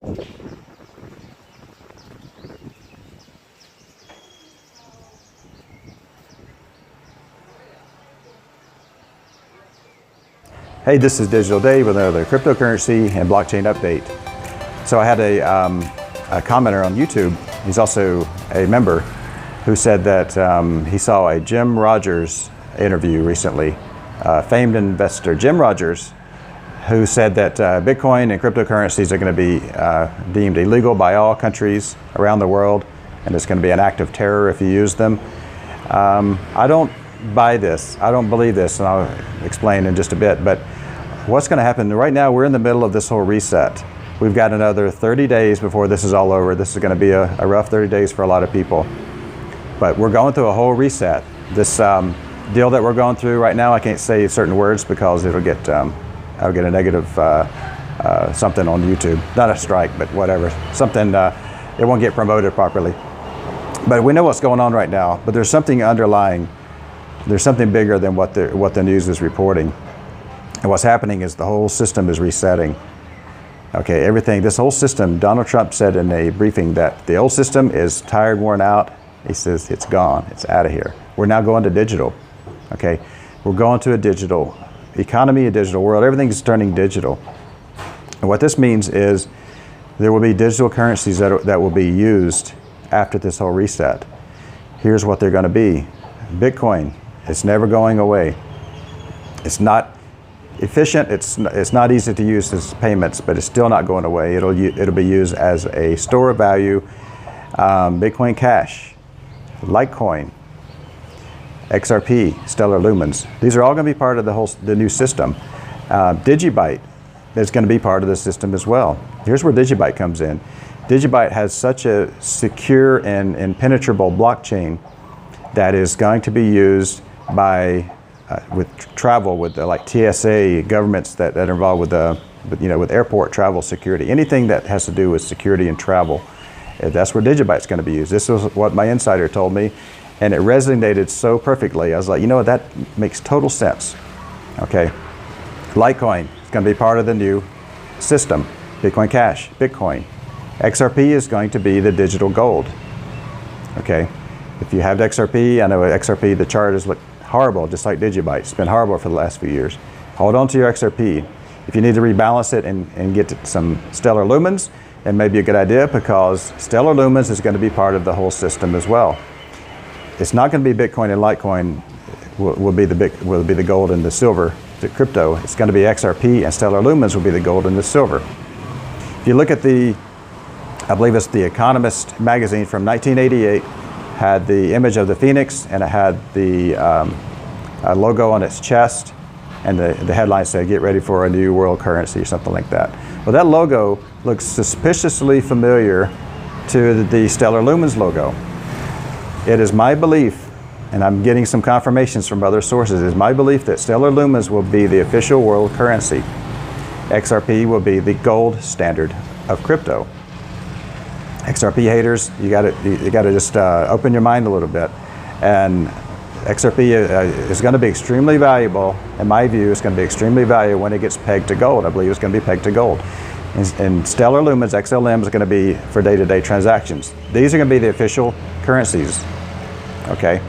Hey, this is Digital Dave with another cryptocurrency and blockchain update. So I had a commenter on YouTube, he's also a member, who said that he saw a Jim Rogers interview recently, famed investor Jim Rogers, who said that Bitcoin and cryptocurrencies are going to be deemed illegal by all countries around the world, and it's going to be an act of terror if you use them. I don't buy this. I don't believe this, and I'll explain in just a bit. But what's going to happen right now, we're in the middle of this whole reset. We've got another 30 days before this is all over. This is going to be a rough 30 days for a lot of people. But we're going through a whole reset. This deal that we're going through right now, I can't say certain words because I'll get a negative something on YouTube. Not a strike, but whatever. Something, it won't get promoted properly. But we know what's going on right now. But there's something underlying. There's something bigger than what the news is reporting. And what's happening is the whole system is resetting. Okay, everything, this whole system, Donald Trump said in a briefing that the old system is tired, worn out. He says it's gone, it's out of here. We're now going to digital. Okay, we're going to a digital economy, a digital world. Everything's turning digital. And what this means is there will be digital currencies that will be used after this whole reset. Here's what they're going to be. Bitcoin. It's never going away. It's not efficient. It's not easy to use as payments, but it's still not going away. It'll be used as a store of value. Bitcoin Cash, Litecoin, XRP, Stellar Lumens. These are all going to be part of the new system. Digibyte is going to be part of the system as well. Here's where Digibyte comes in. Digibyte has such a secure and impenetrable blockchain that is going to be used by with travel, with like TSA, governments that are involved with airport travel security, anything that has to do with security and travel. That's where Digibyte's going to be used. This was what my insider told me, and it resonated so perfectly. I was like, you know what, that makes total sense. Okay, Litecoin is going to be part of the new system. Bitcoin Cash, Bitcoin. XRP is going to be the digital gold. Okay. If you have XRP, I know XRP, the chart has looked horrible, just like Digibyte. It's been horrible for the last few years. Hold on to your XRP. If you need to rebalance it and get some Stellar Lumens, it may be a good idea because Stellar Lumens is going to be part of the whole system as well. It's not going to be Bitcoin and Litecoin will be the gold and the silver, the crypto. It's going to be XRP and Stellar Lumens will be the gold and the silver. If you look at I believe it's The Economist magazine from 1988, had the image of the phoenix, and it had the logo on its chest, and the headline said, "Get ready for a new world currency," or something like that. Well, that logo looks suspiciously familiar to the Stellar Lumens logo. It is my belief, and I'm getting some confirmations from other sources, it is my belief that Stellar Lumens will be the official world currency. XRP will be the gold standard of crypto. XRP haters, you got to just open your mind a little bit. And XRP is going to be extremely valuable. In my view, it's going to be extremely valuable when it gets pegged to gold. I believe it's going to be pegged to gold. And Stellar Lumens, XLM, is going to be for day-to-day transactions. These are going to be the official currencies. Okay,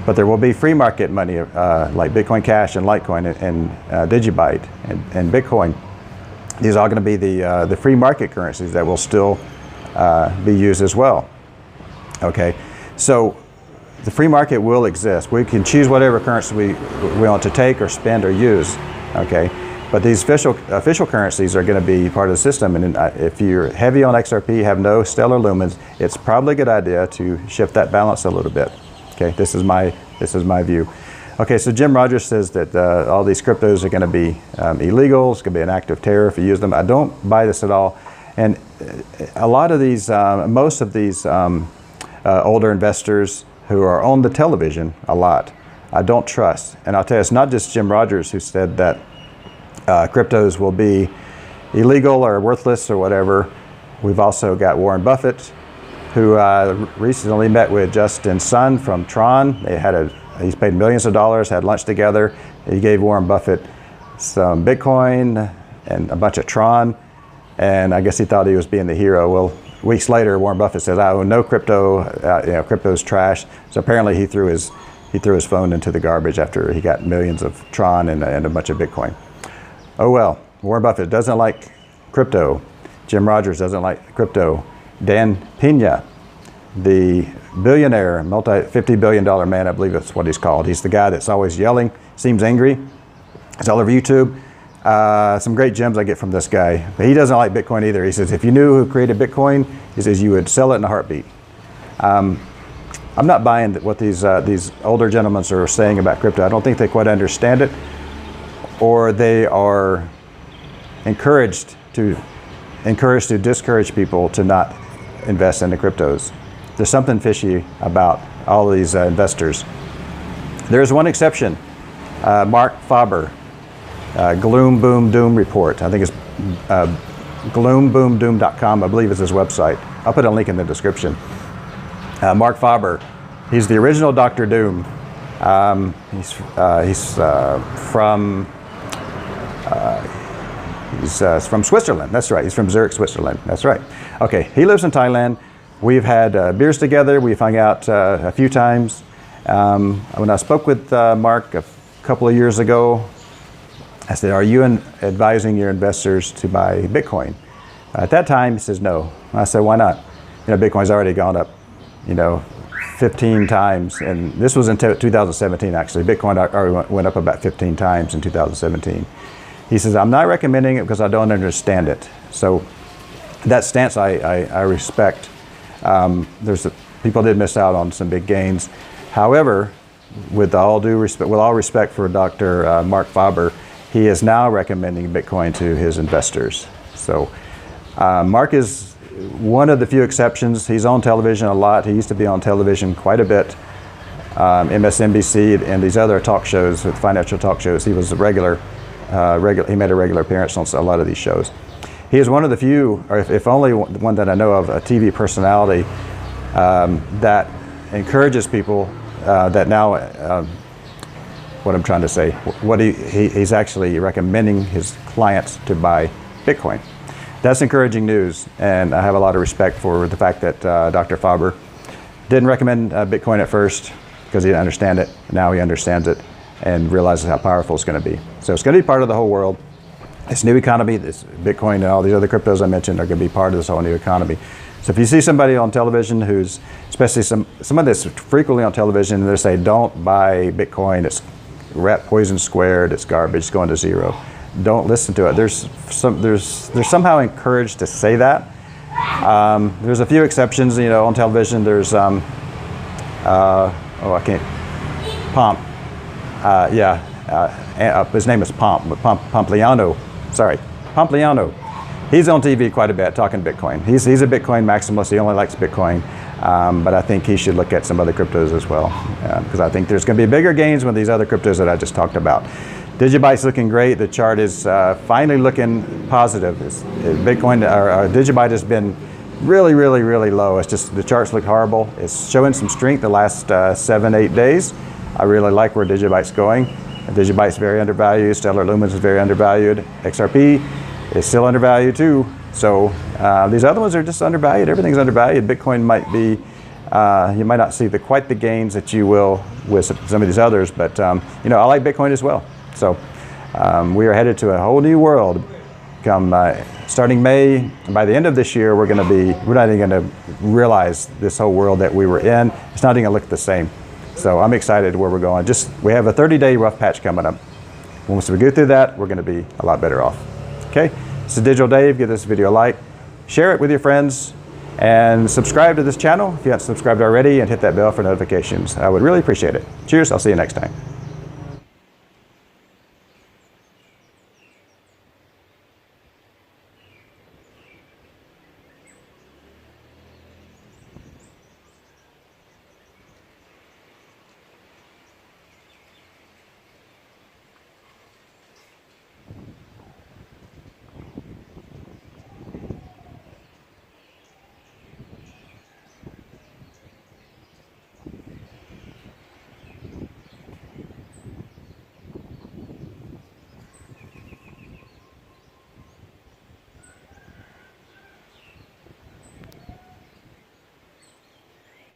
but there will be free market money like Bitcoin Cash and Litecoin and Digibyte and Bitcoin. These are all going to be the free market currencies that will still be used as well. Okay, so the free market will exist. We can choose whatever currency we want to take or spend or use. Okay, but these official currencies are going to be part of the system. And if you're heavy on XRP, have no Stellar Lumens, it's probably a good idea to shift that balance a little bit. Okay, this is my view. Okay, so Jim Rogers says that all these cryptos are going to be illegal. It's going to be an act of terror if you use them. I don't buy this at all. And a lot of these, most of these older investors who are on the television a lot, I don't trust. And I'll tell you, it's not just Jim Rogers who said that cryptos will be illegal or worthless or whatever. We've also got Warren Buffett, who recently met with Justin Sun from Tron. He's paid millions of dollars, had lunch together. He gave Warren Buffett some Bitcoin and a bunch of Tron. And I guess he thought he was being the hero. Well, weeks later, Warren Buffett says, "I own no crypto. Crypto's trash." So apparently, he threw his phone into the garbage after he got millions of Tron and a bunch of Bitcoin. Oh well, Warren Buffett doesn't like crypto. Jim Rogers doesn't like crypto. Dan Pena, the billionaire, multi-$50 billion man, I believe that's what he's called. He's the guy that's always yelling, seems angry. It's all over YouTube. Some great gems I get from this guy. But he doesn't like Bitcoin either. He says, if you knew who created Bitcoin, he says you would sell it in a heartbeat. I'm not buying what these older gentlemen are saying about crypto. I don't think they quite understand it, or they are encouraged to discourage people to not invest in the cryptos. There's something fishy about all these investors. There's one exception, Mark Faber, Gloom Boom Doom Report. I think it's gloomboomdoom.com, I believe is his website. I'll put a link in the description. Mark Faber, he's the original Dr. Doom. He's from Switzerland. That's right. He's from Zurich, Switzerland. That's right. Okay. He lives in Thailand. We've had beers together. We've hung out a few times. When I spoke with Mark a couple of years ago, I said, "Are you advising your investors to buy Bitcoin?" At that time, he says, "No." I said, "Why not?" Bitcoin's already gone up, 15 times. And this was in 2017, actually. Bitcoin already went up about 15 times in 2017. He says, "I'm not recommending it because I don't understand it." So that stance I respect. People did miss out on some big gains. However, with all respect for Dr. Mark Faber, he is now recommending Bitcoin to his investors. So Mark is one of the few exceptions. He's on television a lot. He used to be on television quite a bit. MSNBC and these other talk shows, with financial talk shows. He was a regular. He made a regular appearance on a lot of these shows. He is one of the few, or if only one that I know of, a TV personality that encourages people that now, what I'm trying to say, he's actually recommending his clients to buy Bitcoin. That's encouraging news, and I have a lot of respect for the fact that Dr. Faber didn't recommend Bitcoin at first because he didn't understand it. Now he understands it and realizes how powerful it's going to be. So it's going to be part of the whole world. This new economy, this Bitcoin and all these other cryptos I mentioned are going to be part of this whole new economy. So if you see somebody on television who's, especially somebody that's frequently on television, and they say, "Don't buy Bitcoin, it's rat poison squared, it's garbage, it's going to zero," don't listen to it. They're somehow encouraged to say that. There's a few exceptions, on television. There's Pomp. His name is Pompliano. Pompliano. He's on TV quite a bit talking Bitcoin. He's a Bitcoin maximalist. He only likes Bitcoin. But I think he should look at some other cryptos as well, because I think there's going to be bigger gains with these other cryptos that I just talked about. Digibyte's looking great. The chart is finally looking positive. Bitcoin or Digibyte has been really, really, really low. It's just the charts look horrible. It's showing some strength the last 7-8 days. I really like where Digibyte's going. Digibyte's very undervalued. Stellar Lumens is very undervalued. XRP is still undervalued too. So these other ones are just undervalued. Everything's undervalued. Bitcoin might be, you might not see quite the gains that you will with some of these others, but I like Bitcoin as well. So we are headed to a whole new world come starting May. And by the end of this year, we're not even going to realize this whole world that we were in. It's not even going to look the same. So I'm excited where we're going. We have a 30-day rough patch coming up. Once we go through that, we're going to be a lot better off. Okay, this is Digital Dave. Give this video a like, share it with your friends, and subscribe to this channel if you haven't subscribed already, and hit that bell for notifications. I would really appreciate it. Cheers. I'll see you next time.